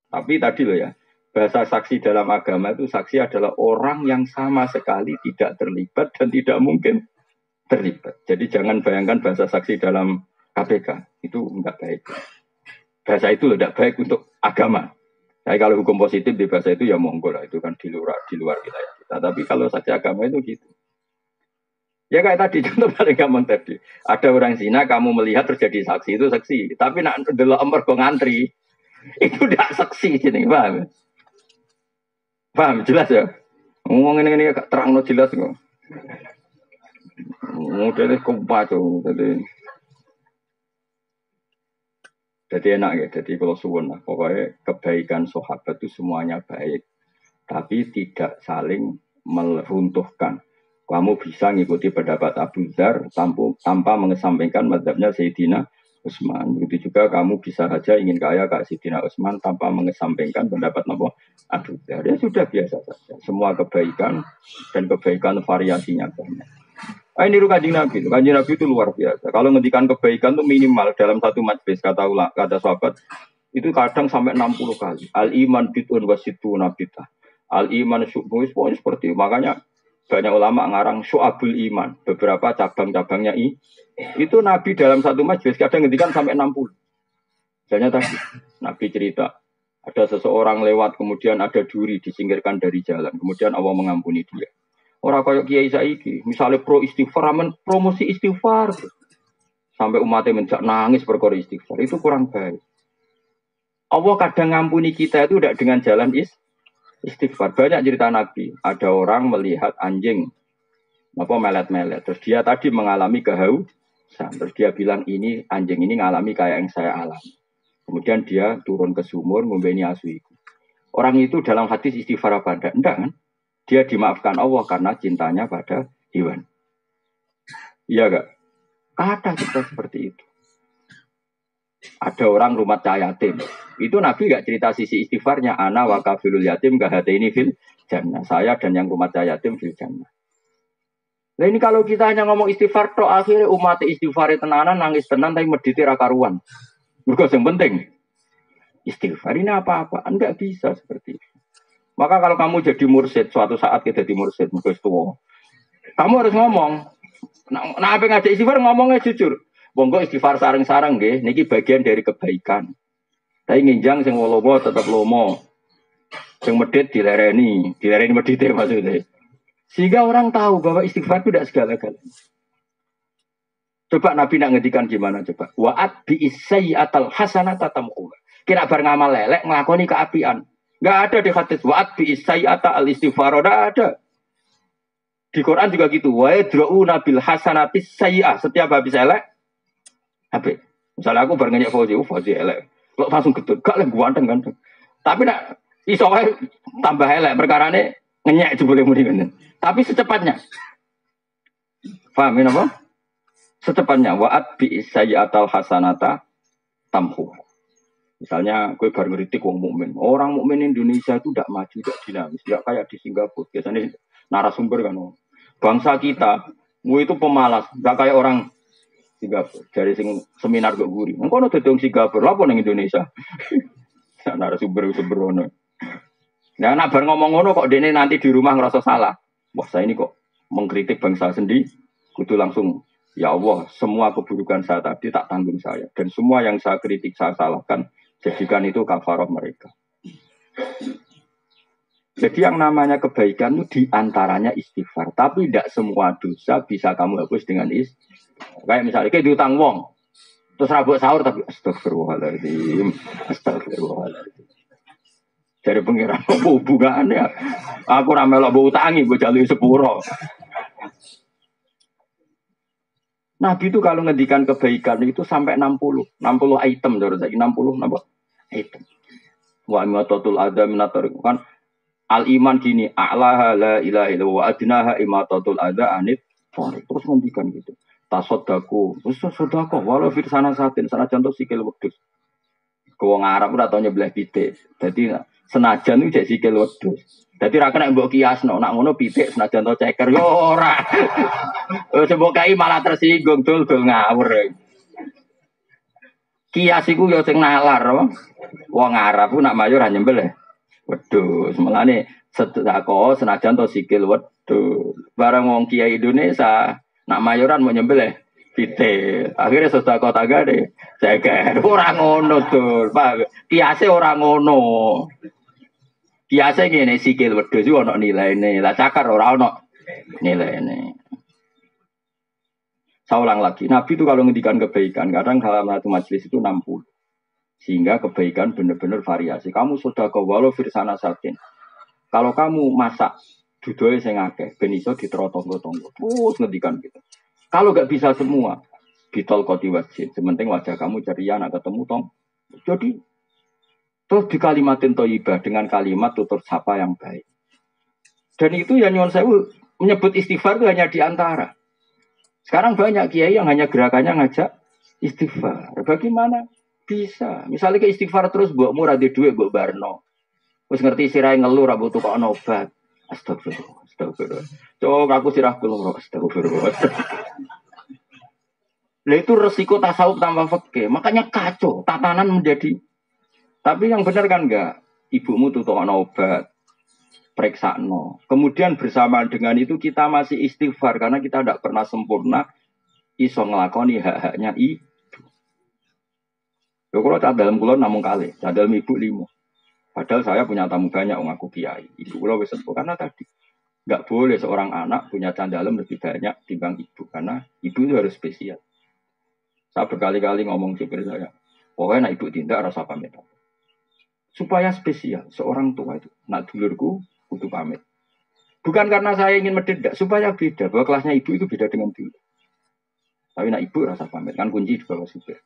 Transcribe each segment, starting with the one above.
Tapi tadi loh ya, bahasa saksi dalam agama itu saksi adalah orang yang sama sekali tidak terlibat dan tidak mungkin terlibat. Jadi jangan bayangkan bahasa saksi dalam KPK itu enggak baik. Bahasa itu tidak baik untuk agama. Tapi kalau hukum positif di bahasa itu ya monggo lah, itu kan di luar wilayah kita. Tapi kalau saksi agama itu gitu. Ya kayak tadi contoh paling gampang tadi. Ada orang zina kamu melihat terjadi saksi itu saksi. Tapi nak delok mergo ngantri itu tidak saksi sini, paham? Paham jelas ya? Ngomong ini agak terang no jelas kok. Modelnya kumpaco jadi enak ya. Jadi kalau suwun lah, pokoknya kebaikan sahabat itu semuanya baik, tapi tidak saling meruntuhkan. Kamu bisa ngikuti pendapat Abu Dzar tanpa mengesampingkan mazhabnya Sayyidina Utsman. Begitu juga kamu bisa saja ingin kaya kayak Sayyidina Utsman tanpa mengesampingkan pendapat Abu Dzar. Ya sudah biasa saja. Semua kebaikan dan kebaikan variasinya banyak. Ini Kanjeng Nabi. Kanjeng Nabi itu luar biasa. Kalau ngendikan kebaikan itu minimal dalam satu majlis kata sahabat itu kadang sampai 60 kali. Al iman bid'un wasituna bid'ah. Al iman syu'bun seperti itu. Makanya banyak ulama ngarang syu'abul iman. Beberapa cabang-cabangnya itu Nabi dalam satu majlis kadang ngendikan sampai 60. Misalnya tadi Nabi cerita ada seseorang lewat kemudian ada duri disingkirkan dari jalan. Kemudian Allah mengampuni dia. Orang kayak kiai saiki, misalnya pro istighfar, promosi istighfar, sampai umatnya menjak nangis perkara istighfar, itu kurang baik. Allah kadang ngampuni kita itu tidak dengan jalan istighfar. Banyak cerita Nabi, ada orang melihat anjing, melet-melet, terus dia tadi mengalami kehausan, terus dia bilang ini anjing ini ngalami kayak yang saya alami. Kemudian dia turun ke sumur, membeni asu itu. Orang itu dalam hadis istighfar apa enggak? Enggak kan? Dia dimaafkan Allah karena cintanya pada hewan. Iya enggak? Ada kita seperti itu. Ada orang rumah yatim. Itu Nabi enggak cerita sisi istighfarnya. Ana wa kafilul yatim ini fil jannah. Saya dan yang rumah yatim fil jannah. Nah ini kalau kita hanya ngomong istighfar, toh akhirnya umat istighfar tenanan nangis tenan tapi medite ra karuan. Mergo yang penting istighfar ini apa-apa. Enggak bisa seperti itu. Maka kalau kamu jadi mursyid, suatu saat kita jadi mursyid, kamu harus ngomong. Nah apa ngajak istighfar ngomongnya jujur. Monggo istighfar sareng-sareng nggih, niki bagian dari kebaikan. Tapi nginjang sing lomo tetap lomo. Sing medit dilereni medite maksudnya. Sehingga orang tahu bahwa istighfar itu tidak segala-galanya. Coba Nabi nak ngedikan gimana coba? Wa'at bi isayyatal hasanata tamquha. Kira bar ngamal lelek nglakoni keapian. Enggak ada di hadis wa'at bi isayyata al-istighfar, enggak ada. Di Quran juga gitu. Wa yadra'una bil hasanati sayyi'ah. Setiap habis elek habis. Misalnya aku bar ngenyek Fauzi elek. Kok langsung getut, gak lek ganteng. Tapi nak iso wae tambah elek perkarane ngenyek jebule muni ngene. Tapi secepatnya. Paham apa? Secepatnya wa'at bi isayyatal hasanata tamhu. Misalnya, gue baru ngeritik wong mukmin. Orang mukmin Indonesia itu tidak maju, tidak dinamis, tidak kayak di Singapura. Biasanya narasumber kan, bangsa kita, gue itu pemalas, tidak kayak orang Singapura. Dari seminar gue guri, engkau nanti dong Singapura, apa neng Indonesia? Narasumber sembrono. Nah, nak bar ngomong-ngomong kok dene nanti di rumah ngerasa salah. Wah, saya ini kok mengkritik bangsa sendiri, kudu langsung. Ya Allah, semua keburukan saya tadi tak tanggung saya. Dan semua yang saya kritik, saya salahkan. Jadikan itu kafarah mereka. Jadi yang namanya kebaikan itu diantaranya istighfar. Tapi tidak semua dosa bisa kamu hapus dengan istighfar. Kayak misalnya, kayak diutang wong. Terus rabuk sahur tapi astagfirullahaladzim. Dari pengiran apa hubungannya? Aku ramelok mbok utangi, mbok jalui sepuro. Nabi itu kalau ngendikan kebaikan itu sampai 60 item, 60 item. Wa imatatul adza minator kan al iman gini, a'laha la ilaha illallah wa adnaha imatatul adza anit. Terus ngendikan gitu. Tasaddaku, terus sedekah walau fir sana contoh sikil wedhus. Wong Arab ora tau nyebleh pitik. Dadi senajan itu jek sikil wedhus. Dadi ra kena mbok kiasno, nak ngono pitik senajan to ceker yo ora. Coba kai malah tersinggung dul ngawur. Kias iku ya sing nalar apa? Wong Arab ku nak mayor hanya nyembelih. Waduh, semelane sedekah senajan to sikil waduh. Barang wong kiai Indonesia nak mayoran mau nyembelih pite. Akhirnya sedekah tangga deh. Ceker ora ngono tuh, Pak. Kiase ora ngono. Kiase ngene sikil wedhus iku ana nilaine. Lah cakar ora ana nilaine. Saya ulang lagi, Nabi itu kalau ngendikan kebaikan, kadang dalam satu majelis itu 60. Sehingga kebaikan benar-benar variasi. Kamu sudah ke walau firsana satin. Kalau kamu masak dudoe sing akeh, ben iso diterotong-tonggo. Terus ngendikan gitu. Kalau gak bisa semua, bitol koti wajib. Sementing wajah kamu ceria, nak ketemu tong. Jadi, terus di kalimatin toyibah dengan kalimat tutur sapa yang baik. Dan itu ya nyuwun sewu menyebut istighfar itu hanya di antara. Sekarang banyak kiai yang hanya gerakannya ngajak istighfar. Bagaimana bisa? Misalnya ke istighfar terus mbokmu ra duwe mbok barno. Wis ngerti sirahe ngeluh ra butuh kok obat. Astagfirullah, astagfirullah. Cok aku sirah kula astagfirullah. Lah itu resiko tasawuf tanpa fikih. Makanya kacau, tatanan menjadi. Tapi yang benar kan enggak? Ibumu tuh obat. Periksa no. Kemudian bersamaan dengan itu kita masih istighfar karena kita tidak pernah sempurna iso ngelakoni hak-haknya ibu. Lho kalau cah dalam kula namung kali, cah dalam ibu 5. Padahal saya punya tamu banyak ngaku kiai. Ibu kula wis sepuh karena tadi enggak boleh seorang anak punya cah dalam lebih banyak timbang ibu karena ibu itu harus spesial. Saya berkali-kali ngomong supir saya, pokoknya nak ibu tindak rasa pamit. Supaya spesial seorang tua itu, nak dulurku kudu pamit. Bukan karena saya ingin mendedak, supaya beda. Bahwa kelasnya ibu itu beda dengan dulu. Tapi nak ibu rasa pamit. Kan kunci di bawah supir.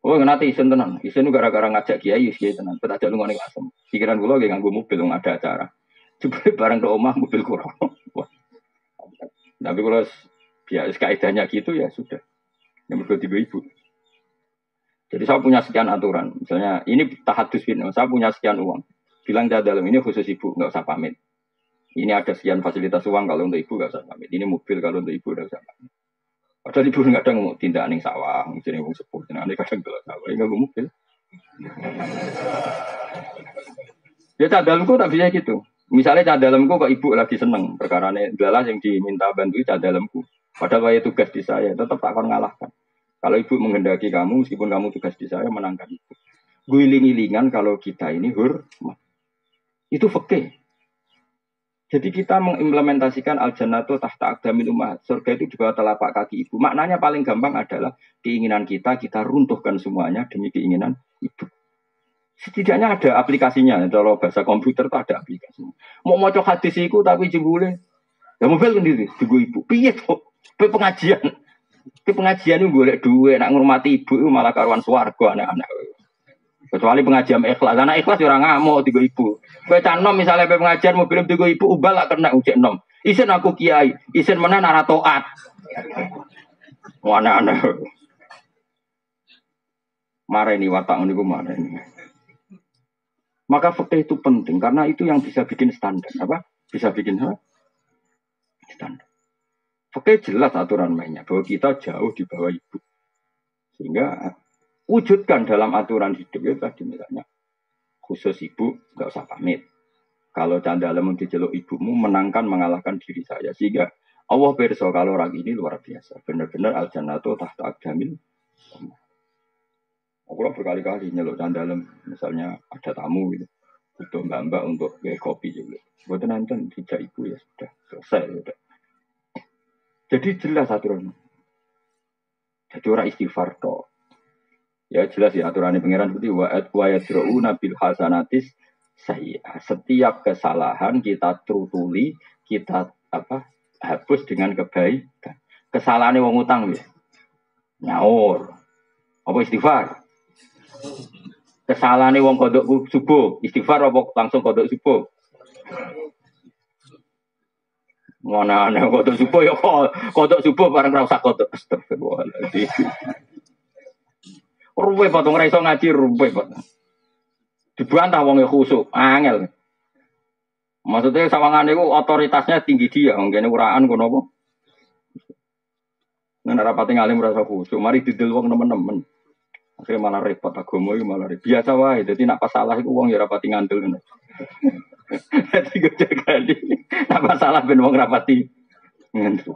Oh, nanti isen tenan. Isen itu gara-gara ngajak kiai tenan. Kita ajak lu ngomong asem. Pikiran gue lagi nganggo mobil, nggak ada acara. Coba bareng ke omah, mobil kurang. Tapi kalau biasa kaidahnya gitu ya sudah. Yang berdua tiga ibu. Jadi saya punya sekian aturan. Misalnya, ini tahadus bin. Saya punya sekian uang. Bilang dia dalam ini khusus ibu, nggak usah pamit. Ini ada sekian fasilitas uang kalau untuk ibu nggak usah pamit. Ini mobil kalau untuk ibu nggak usah pamit. Padahal ibu kadang mau tindak ning sawah, jadi wong sepuh, jadi kadang gelap sawah, nggak mobil. Ya cadalku tak bisa gitu. Misalnya cadalku kok ibu lagi seneng perkara ini, adalah yang diminta bantu cadalku. Padahal saya tugas di saya, tetap tak akan ngalahkan. Kalau ibu menghendaki kamu, meskipun kamu tugas di saya, menangkan ibu. Guling-gilingan kalau kita ini hormat. Itu fikih. Jadi kita mengimplementasikan al-jannatu tahta aqdamil ummahat. Surga itu juga telapak kaki ibu. Maknanya paling gampang adalah keinginan kita runtuhkan semuanya demi keinginan ibu. Setidaknya ada aplikasinya. Kalau bahasa komputer itu ada aplikasinya. Mau maca hadis iku tapi jebule. Ya mobil sendiri, juga ibu. Piye kok? Pengajian. Pengajian itu boleh duit, nak ngurmati ibu itu malah karuan swarga anak-anak. Kecuali pengajian ikhlas, anak ikhlas orang ngamuk tiga ibu. Kue canom misalnya pengajian mobil tiga ibu ubal lah kena ujek nom. Isen aku kiai, isen mana naratoat. Mana. Marah ini watak ini marah ini. Maka fikih itu penting karena itu yang bisa bikin standar apa? Bisa bikin apa? Standar. Fikih jelas aturan mainnya bahwa kita jauh di bawah ibu. Sehingga wujudkan dalam aturan hidup itu tadi misalnya khusus ibu nggak usah pamit. Kalau candalem diceluk ibumu menangkan mengalahkan diri saya sehingga Allah perso kalau orang ini luar biasa benar-benar al jannatu tahta aqdamil. Aku berkali-kali nyeluk candalem misalnya ada tamu gitu butuh mbak untuk kopi juga. Buat nonton tidak ibu ya sudah selesai sudah. Jadi jelas aturan. Jadi orang istighfar toh. Ya jelas ya aturannya pangeran seperti wa yadruna bil hasanatis saya setiap kesalahan kita terutuli kita hapus dengan kebaikan. Kesalahannya wong utang ya. Nyaur. Apa istighfar? Kesalahannya wong kodok subuh, istighfar apa langsung kodok subuh? Mana kodok subuh ya kodok subuh bareng ra usah kodok. Astagfirullahaladzim. Ruwe potong ra iso ngaji ruwe potong. Dibantah wong khusuk, angel. Maksudnya sawangane iku otoritasnya tinggi dia, ngene uraan kono apa? Nek rapate ngalim rasa khusuk, mari didel wong nemen-nemen. Akhirnya malah repot agama itu malah repot. Biasa wae. Jadi nak pas salah itu uang ya rapati ngandel. Jadi gue jaga di. Nak pas salah ben wong rapati ngandel.